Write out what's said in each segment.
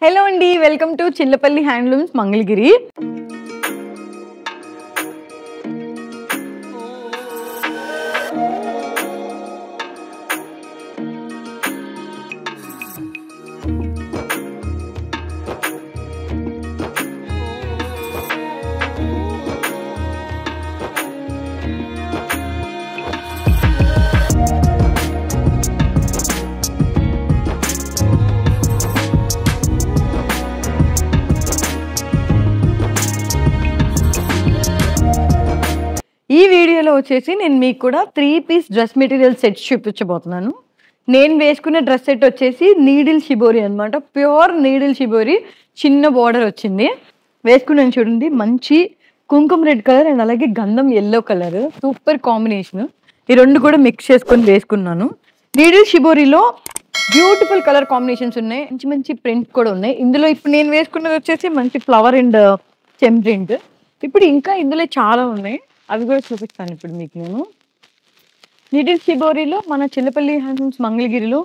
Hello అండి, welcome to Chillapalli handlooms Mangalagiri. ఈ వీడియోలో వచ్చేసి నేను మీకు కూడా 3-పీస్ డ్రెస్ మెటీరియల్ సెట్స్ చూపించబోతున్నాను. నేను వేసుకున్న డ్రెస్ సెట్ వచ్చేసి నీడిల్ షిబోరి అనమాట. ప్యూర్ నీడిల్ షిబోరి, చిన్న బార్డర్ వచ్చింది. వేసుకున్నాను చూడండి, మంచి కుంకుమ రెడ్ కలర్ అండ్ అలాగే గంధం ఎల్లో కలర్, సూపర్ కాంబినేషన్. ఈ రెండు కూడా మిక్స్ చేసుకొని వేసుకున్నాను. నీడిల్ షిబోరిలో బ్యూటిఫుల్ కలర్ కాంబినేషన్స్ ఉన్నాయి, మంచి మంచి ప్రింట్ కూడా ఉన్నాయి. ఇందులో ఇప్పుడు నేను వేసుకున్నది వచ్చేసి మంచి ఫ్లవర్ అండ్ చెమ్ ప్రింట్. ఇప్పుడు ఇంకా ఇందులో చాలా ఉన్నాయి, అవి కూడా చూపిస్తాను ఇప్పుడు మీకు. నేను నీడిల్ షిబోరిలో మన చిల్లపల్లి హ్యాండ్లూమ్స్ మంగళగిరిలో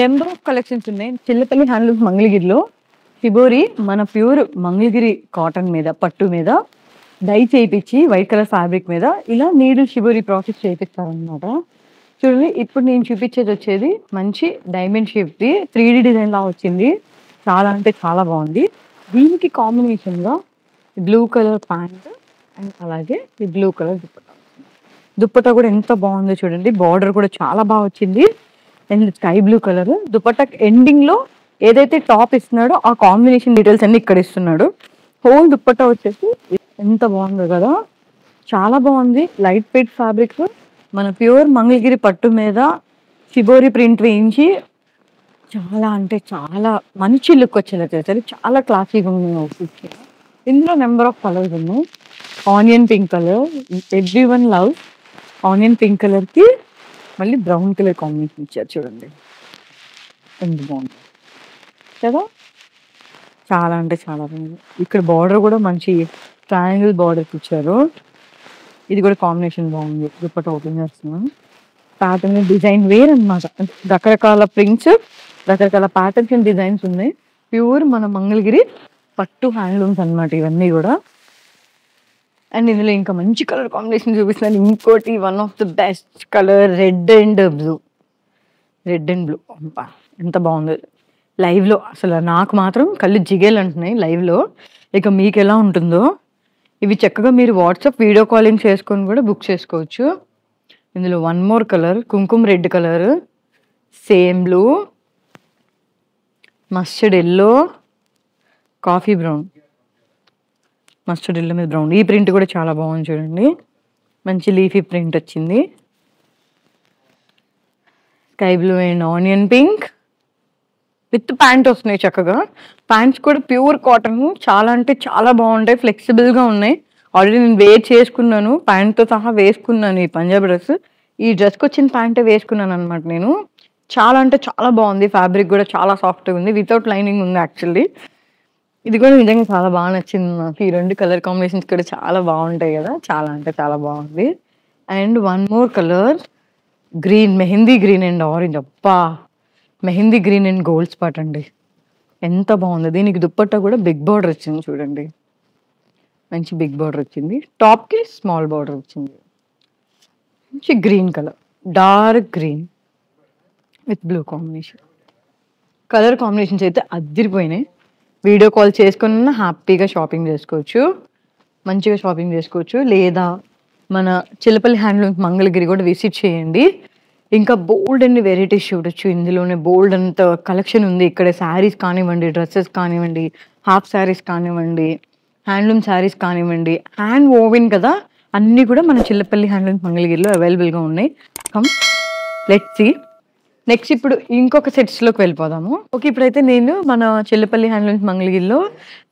నెంబర్ ఆఫ్ కలెక్షన్స్ ఉన్నాయి. చిల్లపల్లి హ్యాండ్లూమ్స్ మంగళగిరిలో షిబోరి మన ప్యూర్ మంగళగిరి కాటన్ మీద, పట్టు మీద డై చేయించి వైట్ కలర్ ఫ్యాబ్రిక్ మీద ఇలా నీడిల్ షిబోరి ప్రాసెస్ చేయిస్తారనమాట. చూడండి, ఇప్పుడు నేను చూపించేది వచ్చేది మంచి డైమండ్ షేప్ది 3D డిజైన్ లా వచ్చింది. చాలా అంటే చాలా బాగుంది. దీనికి కాంబినేషన్గా బ్లూ కలర్ ప్యాంట్ అండ్ అలాగే ఈ బ్లూ కలర్ దుప్పట్టా కూడా ఎంత బాగుందో చూడండి. బార్డర్ కూడా చాలా బాగా వచ్చింది and sky blue colour. Dupatta ending లో ఏదైతే టాప్ ఇస్తున్నాడో ఆ కాంబినేషన్ డీటెయిల్స్ అన్ని ఇక్కడ ఇస్తున్నాడు. హోల్ దుప్పట్టా వచ్చేసి ఎంత బాగుందో కదా, చాలా బాగుంది. లైట్ వెయిట్ ఫ్యాబ్రిక్, మన ప్యూర్ మంగళగిరి పట్టు మీద షిబోరి ప్రింట్ వేయించి చాలా అంటే చాలా మంచి లుక్ వచ్చేలా చేశారు. చాలా క్లాసీగా ఉంది. ఇందులో నెంబర్ ఆఫ్ కలర్స్ ఉన్నాయి. Onion pink colour, every one love onion pink కలర్కి మళ్ళీ బ్రౌన్ కలర్ కాంబినేషన్ ఇచ్చారు. చూడండి ఎంత బాగుంది కదా, చాలా అంటే చాలా బాగుంది. ఇక్కడ బార్డర్ కూడా మంచి ట్రయాంగిల్ బార్డర్ ఇచ్చారు. ఇది కూడా కాంబినేషన్ బాగుంది. దుప్పట్టా ఓపెన్ చేస్తున్నాను. ప్యాటర్న్ డిజైన్ వేర్ అనమాట. రకరకాల ప్రింట్స్, రకరకాల ప్యాటర్న్స్ అండ్ డిజైన్స్ ఉన్నాయి. ప్యూర్ మన మంగళగిరి పట్టు హ్యాండ్లూమ్స్ అనమాట ఇవన్నీ కూడా. అండ్ ఇందులో ఇంకా మంచి కలర్ కాంబినేషన్ చూపిస్తున్నాను. ఇంకోటి one of the best colour, red and blue. Red and blue ఎంత బాగుంది లైవ్లో. అసలు నాకు మాత్రం కళ్ళు జిగేలు అంటున్నాయి లైవ్లో. ఇక మీకు ఎలా ఉంటుందో. ఇవి చక్కగా మీరు వాట్సాప్ వీడియో కాలింగ్ చేసుకొని కూడా బుక్ చేసుకోవచ్చు. ఇందులో వన్ మోర్ కలర్, కుంకుమ red colour, same blue, mustard yellow, coffee brown, mustard yellow మీద బ్రౌన్. ఈ ప్రింట్ కూడా చాలా బాగుంది చూడండి, మంచి లీఫీ ప్రింట్ వచ్చింది. Sky blue and onion pink with pant వస్తున్నాయి చక్కగా. ప్యాంట్స్ కూడా ప్యూర్ కాటన్, చాలా అంటే చాలా బాగుంటాయి, ఫ్లెక్సిబుల్గా ఉన్నాయి. ఆల్రెడీ నేను వేర్ చేసుకున్నాను, ప్యాంట్తో సహా వేసుకున్నాను. ఈ పంజాబ్ డ్రెస్, ఈ డ్రెస్కి వచ్చిన ప్యాంటే వేసుకున్నాను అనమాట నేను. చాలా అంటే చాలా బాగుంది. ఫ్యాబ్రిక్ కూడా చాలా సాఫ్ట్గా ఉంది, వితౌట్ లైనింగ్ ఉంది యాక్చువల్లీ. ఇది కూడా నిజంగా చాలా బాగా నచ్చింది నాకు. ఈ రెండు కలర్ కాంబినేషన్స్ కూడా చాలా బాగుంటాయి కదా, చాలా అంటే చాలా బాగుంది. And one more colour green, mehndi green and orange. అబ్బా, mehndi green and gold spot అండి, ఎంత బాగుంది. దీనికి దుప్పట్టా కూడా బిగ్ బార్డర్ వచ్చింది చూడండి, మంచి బిగ్ బార్డర్ వచ్చింది. టాప్కి స్మాల్ బార్డర్ వచ్చింది. మంచి green colour, dark green with blue combination. Colour combinations అయితే అదిరిపోయినాయి. వీడియో కాల్ చేసుకున్న హ్యాపీగా షాపింగ్ చేసుకోవచ్చు, మంచిగా షాపింగ్ చేసుకోవచ్చు. లేదా మన చిల్లపల్లి హ్యాండ్లూమ్స్ మంగళగిరి కూడా విజిట్ చేయండి. ఇంకా బోల్డ్ అన్ని వెరైటీస్ చూడొచ్చు. ఇందులోనే బోల్డ్ అంత కలెక్షన్ ఉంది. ఇక్కడ శారీస్ కానివ్వండి, డ్రెస్సెస్ కానివ్వండి, హాఫ్ శారీస్ కానివ్వండి, హ్యాండ్లూమ్ శారీస్ కానివ్వండి, హ్యాండ్ ఓవెన్ కదా, అన్నీ కూడా మన చిల్లపల్లి హ్యాండ్లూమ్స్ మంగళగిరిలో అవైలబుల్గా ఉన్నాయి. Come let's see. నెక్స్ట్ ఇప్పుడు ఇంకొక సెట్స్లోకి వెళ్ళిపోదాము. ఓకే, ఇప్పుడైతే నేను మన చిల్లపల్లి హ్యాండ్లూమ్స్ మంగళగిరిలో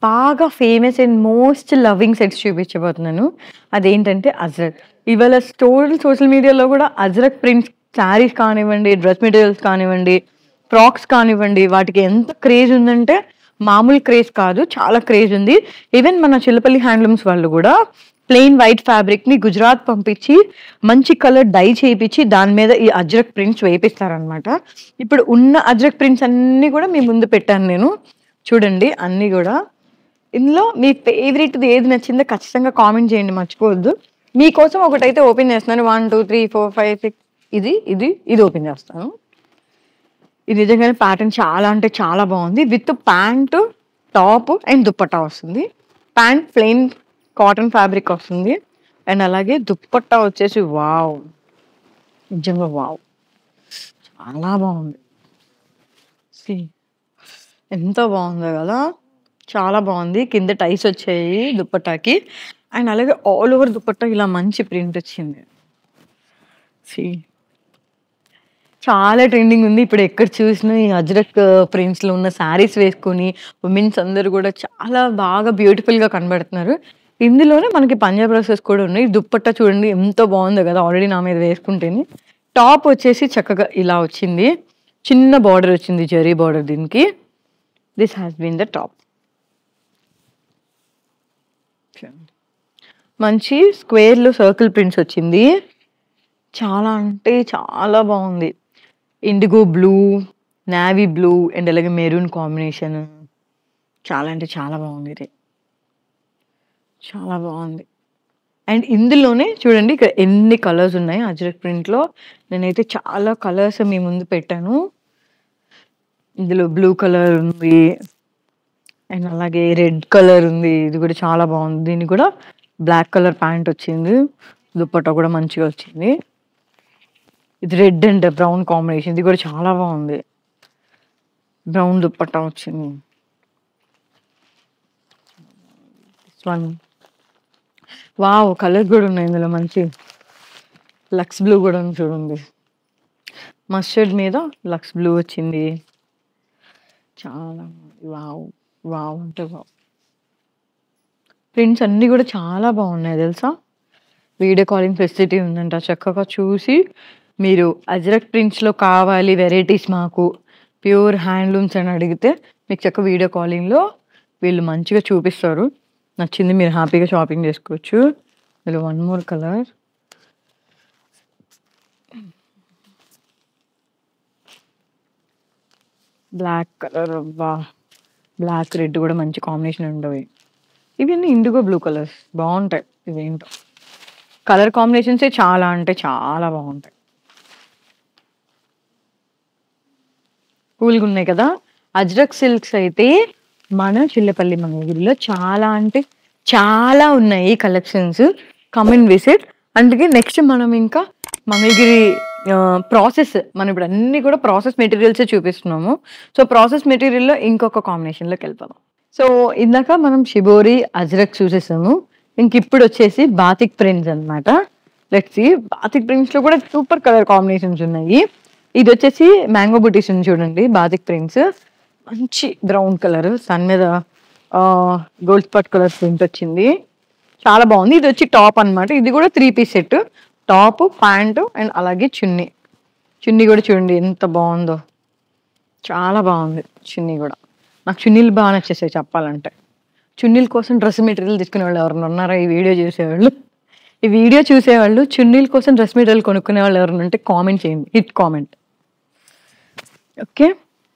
బాగా famous and most loving sets చూపించబోతున్నాను. అదేంటంటే అజ్రక్. ఇవాళ సోషల్ మీడియాలో కూడా అజ్రక్ ప్రింట్స్ శారీస్ కానివ్వండి, డ్రెస్ మెటీరియల్స్ కానివ్వండి, ఫ్రాక్స్ కానివ్వండి, వాటికి ఎంత క్రేజ్ ఉందంటే మామూలు క్రేజ్ కాదు, చాలా క్రేజ్ ఉంది. ఈవెన్ మన చిల్లపల్లి హ్యాండ్లూమ్స్ వాళ్ళు కూడా ప్లెయిన్ వైట్ ఫ్యాబ్రిక్ ని గుజరాత్ పంపించి మంచి కలర్ డై చేయించి దాని మీద ఈ అజ్రక్ ప్రింట్స్ వేపిస్తారనమాట. ఇప్పుడు ఉన్న అజ్రక్ ప్రింట్స్ అన్ని కూడా మీ ముందు పెట్టాను నేను. చూడండి అన్నీ కూడా. ఇందులో మీ ఫేవరెట్‌ది ఏది నచ్చిందో ఖచ్చితంగా కామెంట్ చేయండి మర్చిపోవద్దు. మీకోసం ఒకటైతే ఓపెన్ చేస్తున్నాను. 1, 2, 3, 4, 5, 6 ఇది ఓపెన్ చేస్తాను. ఇది నిజంగానే ప్యాటర్న్ చాలా అంటే చాలా బాగుంది. With pant, top and dupatta వస్తుంది. ప్యాంట్ ప్లెయిన్ కాటన్ ఫ్యాబ్రిక్ వస్తుంది. అండ్ అలాగే దుప్పట్టా వచ్చేసి వావ్! నిజంగా వావ్! చాలా బాగుంది. సీ ఎంత బాగుందో కదా! చాలా బాగుంది. కింద టైస్ వచ్చాయి దుప్పట్టాకి. అండ్ అలాగే ఆల్ ఓవర్ దుప్పట్టా ఇలా మంచి ప్రింట్ వచ్చింది. సీ చాలా ట్రెండింగ్ ఉంది. ఇప్పుడు ఎక్కడ చూసినా ఈ అజ్రక్ ప్రింట్స్‌లో ఉన్న శారీస్ వేసుకొని ఉమెన్స్ అందరూ కూడా చాలా బాగా బ్యూటిఫుల్‌గా కనబడుతున్నారు. ఇందులోనే మనకి పంజాబ్ డ్రెసెస్ కూడా ఉన్నాయి. దుప్పట్టా చూడండి ఎంత బాగుందో కదా! ఆల్రెడీ నా మీద వేసుకుంటేనే. టాప్ వచ్చేసి చక్కగా ఇలా వచ్చింది. చిన్న బార్డర్ వచ్చింది. జరీ బార్డర్ దీనికి. This has been the top. మంచి స్క్వేర్‌లో సర్కిల్ ప్రింట్స్ వచ్చింది. చాలా అంటే చాలా బాగుంది. Indigo blue, navy blue and అలాగే మెరూన్ కాంబినేషన్. చాలా అంటే చాలా బాగుంది ఇది. చాలా బాగుంది. అండ్ ఇందులోనే చూడండి ఇక్కడ ఎన్ని కలర్స్ ఉన్నాయి అజ్రక్ ప్రింట్‌లో. నేనైతే చాలా కలర్స్ మీ ముందు పెట్టాను. ఇందులో బ్లూ కలర్ ఉంది. అండ్ అలాగే రెడ్ కలర్ ఉంది. ఇది కూడా చాలా బాగుంది. దీనికి కూడా బ్లాక్ కలర్ ప్యాంట్ వచ్చింది. దుప్పట్టా కూడా మంచిగా వచ్చింది. ఇది రెడ్ అండ్ బ్రౌన్ కాంబినేషన్. ఇది కూడా చాలా బాగుంది. బ్రౌన్ దుప్పట్టా వచ్చింది. This one wow! కలర్స్ కూడా ఉన్నాయి ఇందులో మంచి లక్స్ బ్లూ కూడా ఉంది చూడండి. మస్టర్డ్ మీద లక్స్ బ్లూ వచ్చింది. చాలా వావ్! వావ్! అంటే వావ్! ప్రింట్స్ అన్నీ కూడా చాలా బాగున్నాయి తెలుసా? వీడియో కాలింగ్ ఫెసిలిటీ ఉందంట. చక్కగా చూసి మీరు అజ్రక్ ప్రింట్స్‌లో కావాలి వెరైటీస్ మాకు ప్యూర్ హ్యాండ్లూమ్స్ అని అడిగితే మీకు చక్కగా వీడియో కాలింగ్‌లో వీళ్ళు మంచిగా చూపిస్తారు. నచ్చింది మీరు హ్యాపీగా షాపింగ్ చేసుకోవచ్చు. ఇందులో one more colour. Black colour అబ్బా! బ్లాక్, రెడ్ కూడా మంచి కాంబినేషన్ ఉండవి. ఇవన్నీ ఇండిగో బ్లూ కలర్స్ బాగుంటాయి. ఇవేంటో కలర్ కాంబినేషన్సే చాలా అంటే చాలా బాగుంటాయి. కూల్‌గా ఉన్నాయి కదా! అజ్రక్ సిల్క్స్ అయితే మన చిల్లపల్లి మంగళగిరిలో చాలా అంటే చాలా ఉన్నాయి కలెక్షన్స్. Come and visit. అందుకే నెక్స్ట్ మనం ఇంకా మంగళగిరి ప్రాసెస్ మనం ఇప్పుడు అన్నీ కూడా ప్రాసెస్ మెటీరియల్సే చూపిస్తున్నాము. సో, ప్రాసెస్ మెటీరియల్‌లో ఇంకొక కాంబినేషన్‌లోకి వెళ్ళిపోదాం. సో, ఇందాక మనం షిబోరి, అజ్రక్ చూసేసాము. ఇంకిప్పుడొచ్చేసి బాతిక్ ప్రింట్స్ అన్నమాట. లెట్స్ సీ బాతిక్ ప్రింట్స్‌లో కూడా సూపర్ కలర్ కాంబినేషన్స్ ఉన్నాయి. ఇదొచ్చేసి మ్యాంగో బుటీస్ ఉంది చూడండి బాతిక్ ప్రింట్స్. మంచి బ్రౌన్ కలర్ సన్ మీద గోల్డ్ స్పాట్ కలర్ ప్రింట్ వచ్చింది. చాలా బాగుంది. ఇదొచ్చి టాప్ అన్నమాట. ఇది కూడా 3 piece set. Top, pant and అలాగే చున్నీ. చున్నీ కూడా చూడండి ఎంత బాగుందో. చాలా బాగుంది చున్నీ కూడా. నాకు చున్నీలు బాగా నచ్చేసాయి చెప్పాలంటే. చున్నీల కోసం డ్రెస్ మెటీరియల్ తీసుకునేవాళ్ళు ఎవరైనా ఉన్నారా ఈ వీడియో చూసేవాళ్ళు? ఈ వీడియో చూసేవాళ్ళు చున్నీల కోసం డ్రెస్ మెటీరియల్ కొనుక్కునేవాళ్ళు ఎవరైనా ఉంటే కామెంట్ చేయండి. Hit comment. ఓకే.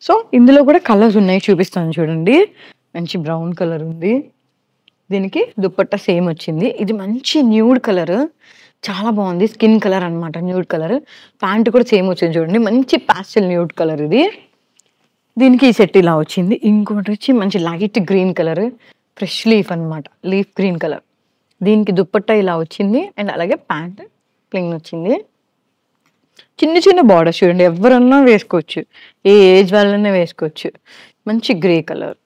సో, ఇందులో కూడా కలర్స్ ఉన్నాయి చూపిస్తాను చూడండి. మంచి బ్రౌన్ కలర్ ఉంది. దీనికి దుపట్టా సేమ్ వచ్చింది. ఇది మంచి న్యూడ్ కలర్. చాలా బాగుంది. స్కిన్ కలర్ అన్నమాట న్యూడ్ కలర్. ప్యాంట్ కూడా సేమ్ వచ్చింది చూడండి. మంచి పాస్టెల్ న్యూడ్ కలర్ ఇది. దీనికి ఈ సెట్ ఇలా వచ్చింది. ఇంకోటి వచ్చి మంచి light green colour. Fresh leaf అన్నమాట. Leaf green colour. దీనికి దుపట్టా ఇలా వచ్చింది. అండ్ అలాగే ప్యాంట్ ప్లెయిన్ వచ్చింది. చిన్న చిన్న బార్డర్స్ చూడండి. ఎవరన్నా వేసుకోవచ్చు. ఏ ఏజ్ వాళ్ళైనా వేసుకోవచ్చు. మంచి grey colour.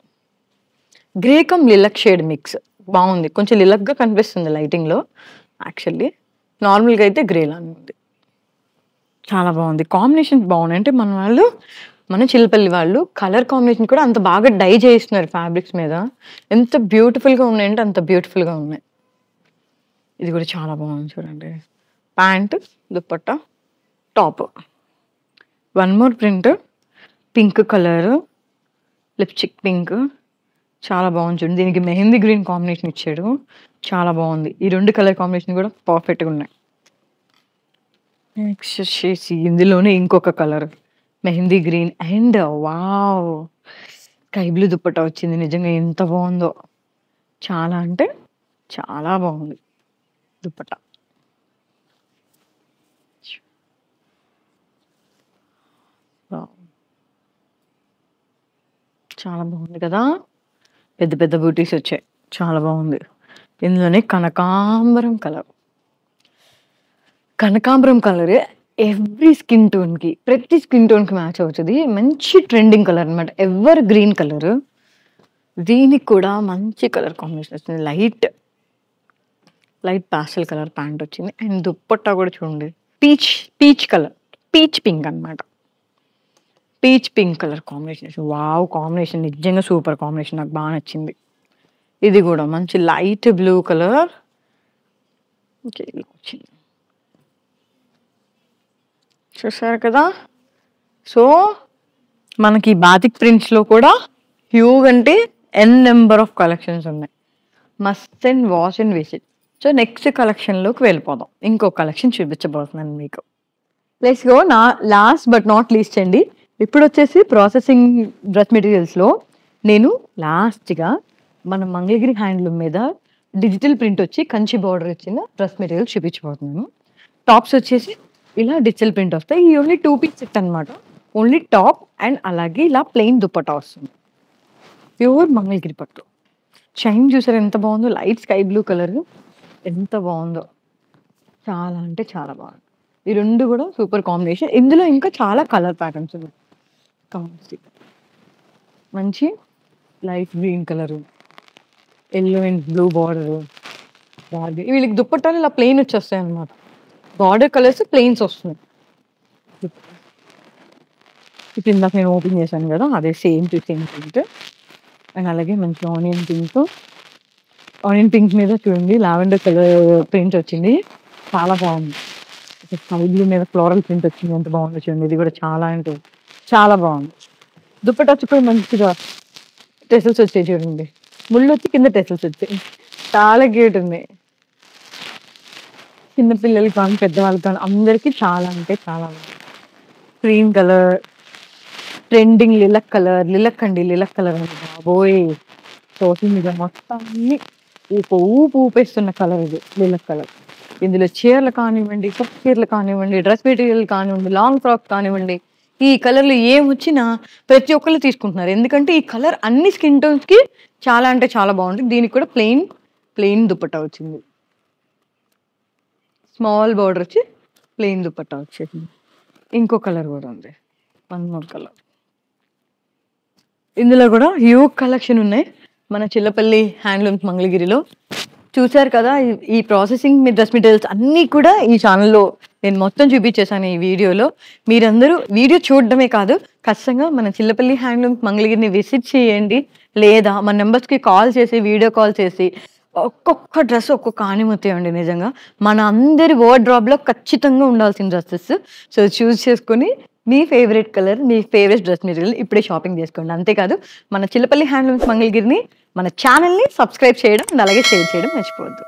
Grey come lilac shade mix. బాగుంది. కొంచెం లిలక్‌గా కనిపిస్తుంది లైటింగ్‌లో. యాక్చువల్లీ నార్మల్‌గా అయితే గ్రే లానే ఉంది. చాలా బాగుంది. కాంబినేషన్స్ బాగున్నాయి. అంటే మన చిల్లపల్లి వాళ్ళు కలర్ కాంబినేషన్ కూడా అంత బాగా డై చేయిస్తున్నారు ఫ్యాబ్రిక్స్ మీద. ఎంత బ్యూటిఫుల్‌గా ఉన్నాయంటే అంత బ్యూటిఫుల్‌గా ఉన్నాయి. ఇది కూడా చాలా బాగుంది చూడండి. Pant, dupatta, top. One more print pink colour, lipstick pink. చాలా బాగుంది చూడండి. దీనికి మెహందీ గ్రీన్ కాంబినేషన్ ఇచ్చాడు. చాలా బాగుంది. ఈ 2 కలర్ కాంబినేషన్ కూడా పర్ఫెక్ట్‌గా ఉన్నాయి. నెక్స్ట్ వచ్చేసి ఇందులోనే ఇంకొక colour mehndi green and wow! Sky blue dupatta వచ్చింది. నిజంగా ఎంత బాగుందో, చాలా అంటే చాలా బాగుంది దుప్పట్టా. వావ్! చాలా బాగుంది కదా, పెద్ద పెద్ద బూటీస్ వచ్చాయి, చాలా బాగుంది. ఇందులోనే కనకాంబరం కలర్, కనకాంబరం కలర్ ఎవ్రీ స్కిన్ టోన్ కి, ప్రతి స్కిన్ టోన్ కి మ్యాచ్ అవుతుంది. మంచి ట్రెండింగ్ కలర్ అనమాట, ఎవర్ గ్రీన్ కలర్. దీనికి కూడా మంచి కలర్ కాంబినేషన్ వచ్చింది, light light pastel colour pant వచ్చింది. అండ్ దుప్పట్టా కూడా చూడండి, peach peach colour, peach pink అనమాట, peach pink colour combination. Wow, combination నిజంగా సూపర్ కాంబినేషన్, నాకు బాగా నచ్చింది. ఇది కూడా మంచి లైట్ బ్లూ కలర్. ఓకే, ఇలా వచ్చింది, చూసారు కదా. సో మనకి బాతిక్ ప్రింట్స్లో కూడా హ్యూగ్ అంటే ఎన్ నెంబర్ ఆఫ్ కలెక్షన్స్ ఉన్నాయి. Must and wash and visit. So next కలెక్షన్లోకి వెళ్ళిపోదాం. ఇంకో కలెక్షన్ చూపించబోతున్నాను మీకు. Let's go. నా లాస్ట్ బట్ నాట్ లీస్ట్ అండి, ఇప్పుడు వచ్చేసి ప్రాసెసింగ్ డ్రెస్ మెటీరియల్స్లో నేను లాస్ట్గా మన మంగళగిరి హ్యాండ్లూమ్ మీద డిజిటల్ ప్రింట్ వచ్చి కంచి బార్డర్ వచ్చిన డ్రెస్ మెటీరియల్ చూపించబోతున్నాను. టాప్స్ వచ్చేసి ఇలా డిజిటల్ ప్రింట్ వస్తాయి. ఈ ఓన్లీ 2 పీస్ సెట్ అనమాట. ఓన్లీ టాప్ అండ్ అలాగే ఇలా ప్లెయిన్ దుప్పటా వస్తుంది. ప్యూర్ మంగళగిరి పట్టు. షైన్ చూసారు ఎంత బాగుందో, లైట్ స్కై బ్లూ కలర్ ఎంత బాగుందో, చాలా అంటే చాలా బాగుంది. ఈ రెండు కూడా సూపర్ కాంబినేషన్. ఇందులో ఇంకా చాలా కలర్ ప్యాటర్న్స్ ఉన్నాయి. మంచి light green colour, yellow and blue border, వీళ్ళకి దుప్పట్టాలు ఇలా ప్లెయిన్ వచ్చేస్తాయి అనమాట. బార్డర్ కలర్స్ ప్లెయిన్స్ వస్తున్నాయి. ఇప్పుడు ఇందాక నేను ఓపెన్ చేశాను కదా, అదే same to same print. And అలాగే మంచి ఆనియన్ పింక్, ఆనియన్ పింక్ మీద చూడండి లావెండర్ కలర్ ప్రింట్ వచ్చింది, చాలా బాగుంది. స్కై బ్లూ మీద ఫ్లోరల్ ప్రింట్ వచ్చింది, ఎంత బాగుందో చూడండి. ఇది కూడా చాలా అంటే చాలా బాగుంది. దుప్పట్టా వచ్చి మంచిగా టెసల్స్ వచ్చాయి చూడండి, ముళ్ళు వచ్చి కింద టెసల్స్ వచ్చాయి, చాలా క్యూట్ ఉంది. చిన్న పిల్లలకి కానీ పెద్దవాళ్ళకి కానీ అందరికీ చాలా అంటే చాలా బాగుంది. Cream colour, trending lilac colour, lilac అండి, లిలక్ కలర్ అండి బాబోయ్, సోషల్ మీడియా మొత్తం అన్ని ఊపు ఊపేస్తున్న కలర్ ఇది, లిలక్ కలర్. ఇందులో చీరలు కానివ్వండి, పప్పు చీరలు కానివ్వండి, డ్రెస్ మెటీరియల్ కానివ్వండి, లాంగ్ ఫ్రాక్ కానివ్వండి, ఈ కలర్లు ఏం వచ్చినా ప్రతి ఒక్కళ్ళు తీసుకుంటున్నారు. ఎందుకంటే ఈ కలర్ అన్ని స్కిన్ టోన్స్కి చాలా అంటే చాలా బాగుంటుంది. దీనికి కూడా ప్లెయిన్ దుప్పట్టా వచ్చింది, స్మాల్ బార్డర్ వచ్చి ప్లెయిన్ దుప్పట్టా వచ్చేసింది. ఇంకో కలర్ కూడా ఉంది, 1 more కలర్. ఇందులో కూడా హ్యూజ్ కలెక్షన్ ఉన్నాయి మన చిల్లపల్లి హ్యాండ్లూమ్స్ మంగళగిరిలో. చూసారు కదా, ఈ ప్రాసెసింగ్ మీ డ్రెస్ మెటీరియల్స్ అన్నీ కూడా ఈ ఛానల్లో నేను మొత్తం చూపించేశాను ఈ వీడియోలో. మీరందరూ వీడియో చూడడమే కాదు, ఖచ్చితంగా మన చిల్లపల్లి హ్యాండ్లూమ్స్ మంగళగిరిని విజిట్ చేయండి, లేదా మన నెంబర్స్కి కాల్ చేసి వీడియో కాల్ చేసి ఒక్కొక్క డ్రెస్ ఒక్కొక్క ఆనిమూర్తి అండి. నిజంగా మన అందరి వార్డ్రోబ్లో ఖచ్చితంగా ఉండాల్సిన డ్రెస్సెస్. సో చూస్ చేసుకొని మీ ఫేవరెట్ కలర్, మీ ఫేవరెట్ డ్రెస్ మెటీరియల్ ఇప్పుడే షాపింగ్ చేసుకోండి. అంతేకాదు మన చిల్లపల్లి హ్యాండ్లూమ్స్ మంగళగిరిని, మన ఛానల్ని సబ్స్క్రైబ్ చేయడం అండ్ అలాగే షేర్ చేయడం మర్చిపోవద్దు.